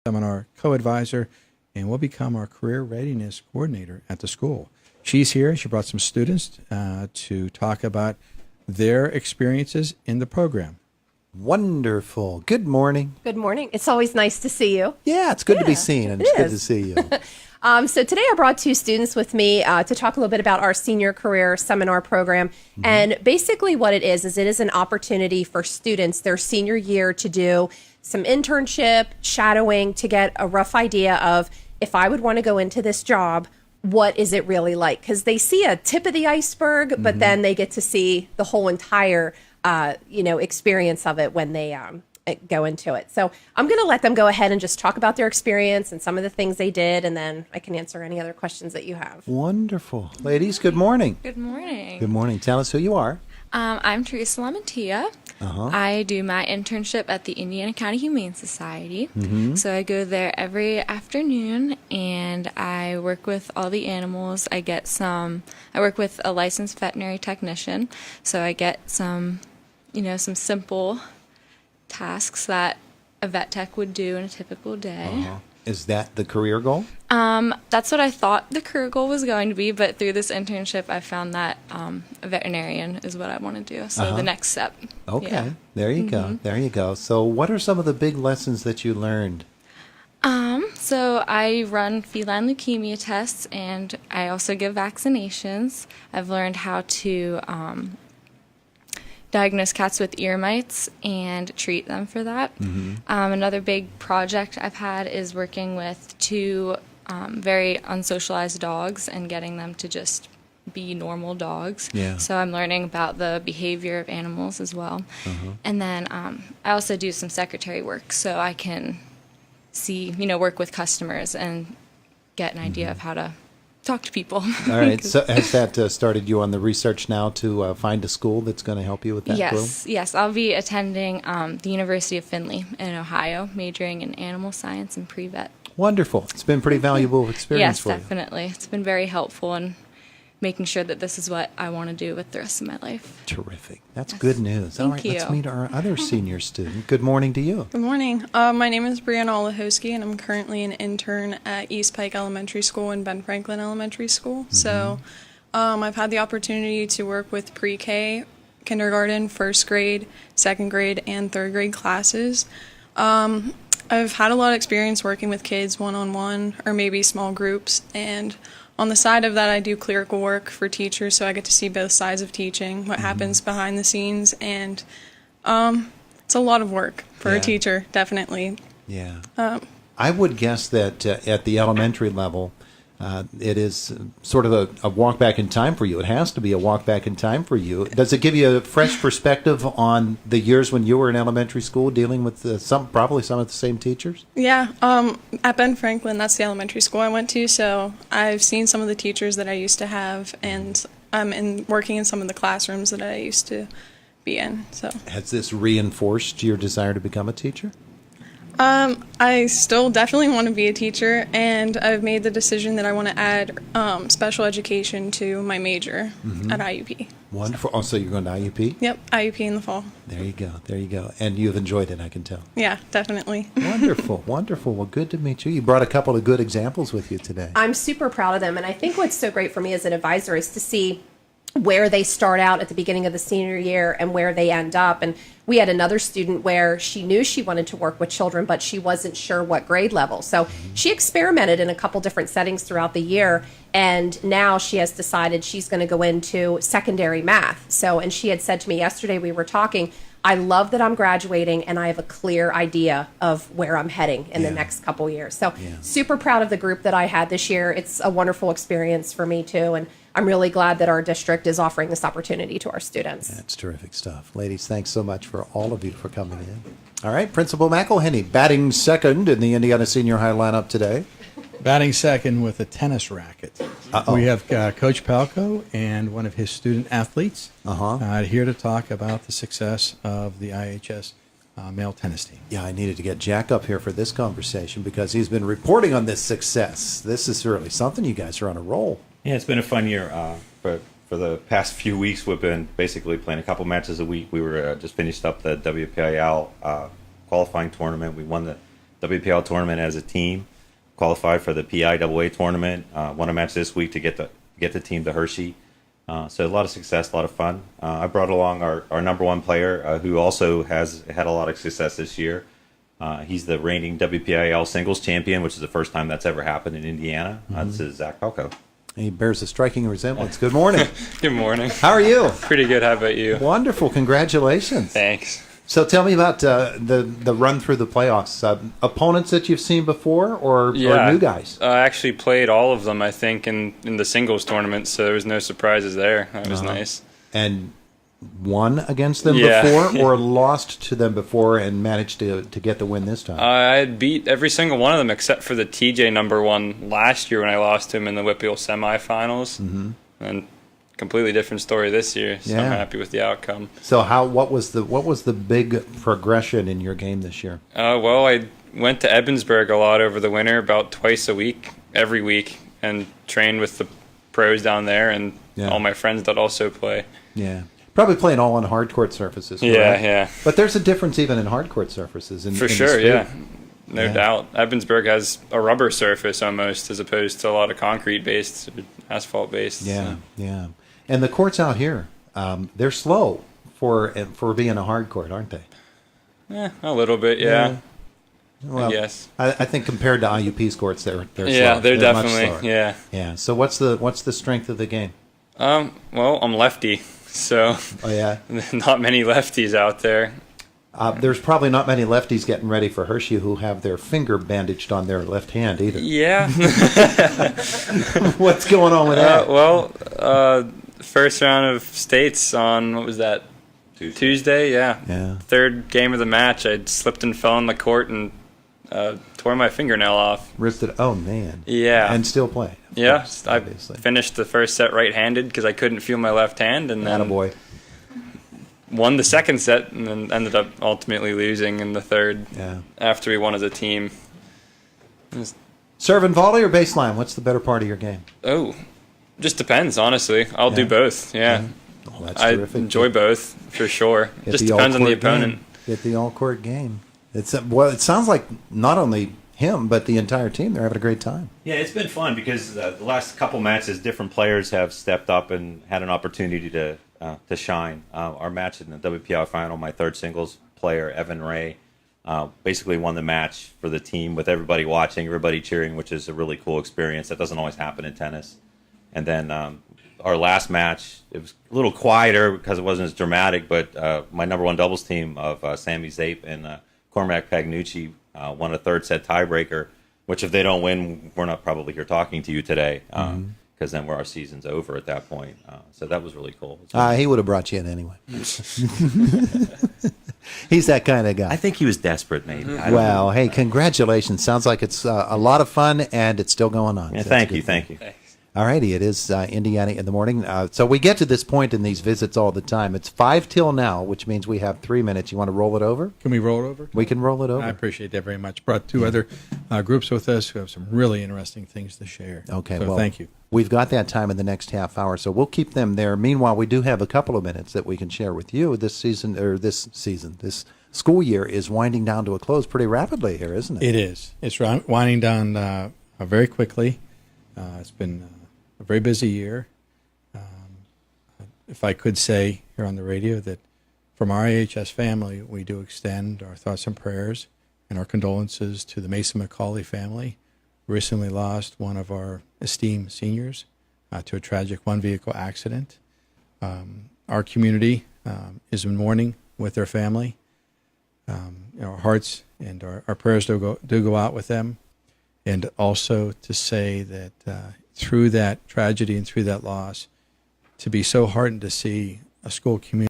seminar co-advisor and will become our career readiness coordinator at the school. She's here. She brought some students to talk about their experiences in the program. Wonderful. Good morning. Good morning. It's always nice to see you. Yeah, it's good to be seen, and it's good to see you. So today I brought two students with me to talk a little bit about our senior career seminar program. And basically what it is an opportunity for students their senior year to do some internship, shadowing, to get a rough idea of, if I would want to go into this job, what is it really like? Because they see a tip of the iceberg, but then they get to see the whole entire experience of it when they go into it. So I'm going to let them go ahead and just talk about their experience and some of the things they did, and then I can answer any other questions that you have. Wonderful. Ladies, good morning. Good morning. Good morning. Tell us who you are. I'm Teresa Lamantia. I do my internship at the Indiana County Humane Society. So I go there every afternoon and I work with all the animals. I work with a licensed veterinary technician. So I get some simple tasks that a vet tech would do in a typical day. Is that the career goal? That's what I thought the career goal was going to be, but through this internship, I found that a veterinarian is what I want to do. So the next step. Okay. Yeah. There you go. There you go. So what are some of the big lessons that you learned? So I run feline leukemia tests, and I also give vaccinations. I've learned how to diagnose cats with ear mites and treat them for that. Another big project I've had is working with two very unsocialized dogs and getting them to just be normal dogs. Yeah. So I'm learning about the behavior of animals as well. And then I also do some secretary work, so I can work with customers and get an idea of how to talk to people. All right. So has that started you on the research now to find a school that's going to help you with that? Yes. I'll be attending the University of Findlay in Ohio, majoring in animal science and pre-vet. Wonderful. It's been pretty valuable experience Yes, for you. definitely. It's been very helpful in making sure that this is what I want to do with the rest of my life. Terrific. That's good news. All right, Thank let's you. meet our other senior student. Good morning to you. Good morning. My name is Brianna Olahosky, and I'm currently an intern at East Pike Elementary School and Ben Franklin Elementary School. So I've had the opportunity to work with pre-K, kindergarten, first grade, second grade, and third grade classes. I've had a lot of experience working with kids one-on-one or maybe small groups, and on the side of that, I do clerical work for teachers, so I get to see both sides of teaching, what happens behind the scenes, and it's a lot of work for a teacher, definitely. Yeah. I would guess that at the elementary level, it is sort of a walk back in time for you. It has to be a walk back in time for you. Does it give you a fresh perspective on the years when you were in elementary school dealing with probably some of the same teachers? Yeah, at Ben Franklin, that's the elementary school I went to, so I've seen some of the teachers that I used to have, and I'm working in some of the classrooms that I used to be in. So Has this reinforced your desire to become a teacher? I still definitely want to be a teacher, and I've made the decision that I want to add special education to my major at IUP. Wonderful. Oh, so you're going to IUP? Yep, IUP in the fall. There you go. There you go. And you've enjoyed it, I can tell. Yeah, definitely. Wonderful. Wonderful. Well, good to meet you. You brought a couple of good examples with you today. I'm super proud of them, and I think what's so great for me as an advisor is to see where they start out at the beginning of the senior year and where they end up. And we had another student where she knew she wanted to work with children, but she wasn't sure what grade level. So she experimented in a couple different settings throughout the year, and now she has decided she's going to go into secondary math. So, and she had said to me yesterday, we were talking, I love that I'm graduating and I have a clear idea of where I'm heading in the next couple years. So super proud of the group that I had this year. It's a wonderful experience for me too. And I'm really glad that our district is offering this opportunity to our students. That's terrific stuff. Ladies, thanks so much for all of you for coming in. All right, Principal McElhenney, batting second in the Indiana Senior High lineup today. Batting second with a tennis racket. We have Coach Palco and one of his student athletes here to talk about the success of the IHS male tennis team. Yeah, I needed to get Jack up here for this conversation because he's been reporting on this success. This is really something. You guys are on a roll. Yeah, it's been a fun year. For the past few weeks, we've been basically playing a couple matches a week. We were just finished up the WPIL qualifying tournament. We won the WPL tournament as a team, qualified for the PIAA tournament, won a match this week to get the team to Hershey. So a lot of success, a lot of fun. I brought along our number one player who also has had a lot of success this year. He's the reigning WPIAL singles champion, which is the first time that's ever happened in Indiana. This is Zach Pelko. He bears a striking resemblance. Good morning. Good morning. How are you? Pretty good. How about you? Wonderful. Congratulations. Thanks. So tell me about the run through the playoffs. Opponents that you've seen before or new guys? I actually played all of them, I think, in the singles tournament, so there was no surprises there. That was nice. And won against them before or lost to them before and managed to get the win this time? I had beat every single one of them except for the TJ number one last year when I lost to him in the Whitfield semifinals. Mm-hmm. And completely different story this year, so I'm happy with the outcome. So what was the big progression in your game this year? Well, I went to Ebensburg a lot over the winter, about twice a week, every week, and trained with the pros down there and all my friends that also play. Yeah. Probably playing all on hard court surfaces. Correct? Yeah. But there's a difference even in hard court surfaces. For sure, yeah. No doubt. Ebensburg has a rubber surface almost as opposed to a lot of concrete-based, asphalt-based. Yeah, yeah. And the courts out here, they're slow for being a hard court, aren't they? Yeah, a little bit, yeah. Well, yes. I think compared to IUP's courts, they're slow. Yeah, they're definitely, much slower. yeah. So what's the strength of the game? Well, I'm lefty, so not many lefties out there. There's probably not many lefties getting ready for Hershey who have their finger bandaged on their left hand either. Yeah. What's going on with that? First round of states on, what was that? Tuesday, yeah. Third game of the match, I slipped and fell on the court and tore my fingernail off. Ripped it. Oh, man. Yeah. And still play. Yeah. Course, I finished the first set right-handed because I couldn't feel my left hand. And then attaboy. Won the second set and then ended up ultimately losing in the third after we won as a team. Serve and volley or baseline? What's the better part of your game? Oh, just depends, honestly. I'll do both, Oh, that's I terrific. enjoy both, for sure. Just depends on the opponent. Get the all-court game. It sounds like not only him, but the entire team, they're having a great time. Yeah, it's been fun because the last couple matches, different players have stepped up and had an opportunity to shine. Our match in the WPI final, my third singles player, Evan Ray, basically won the match for the team with everybody watching, everybody cheering, which is a really cool experience. That doesn't always happen in tennis. And then our last match, it was a little quieter because it wasn't as dramatic, but my number one doubles team of Sammy Zape and Cormac Pagnucci won a third set tiebreaker, which if they don't win, we're not probably here talking to you today because then our season's over at that point. So that was really cool. He would have brought you in anyway. He's that kind of guy. I think he was desperate, maybe. Well, hey, congratulations. Sounds like it's a lot of fun, and it's still going on. Yeah, So thank that's you. good. All righty, it is Indiana in the morning. So we get to this point in these visits all the time. It's 5 till now, which means we have 3 minutes. You want to roll it over? Can we roll it over? We can roll it over. I appreciate that very much. Brought two other groups with us who have some really interesting things to share. Okay, so well, thank you. We've got that time in the next half hour, so we'll keep them there. Meanwhile, we do have a couple of minutes that we can share with you. This school year is winding down to a close pretty rapidly here, isn't it? It is. It's winding down very quickly. It's been a very busy year. If I could say here on the radio that from our IHS family, we do extend our thoughts and prayers and our condolences to the Mason McCauley family. Recently lost one of our esteemed seniors to a tragic one-vehicle accident. Our community is in mourning with their family. Our hearts and our prayers do go out with them. And also to say that through that tragedy and through that loss, to be so heartened to see a school community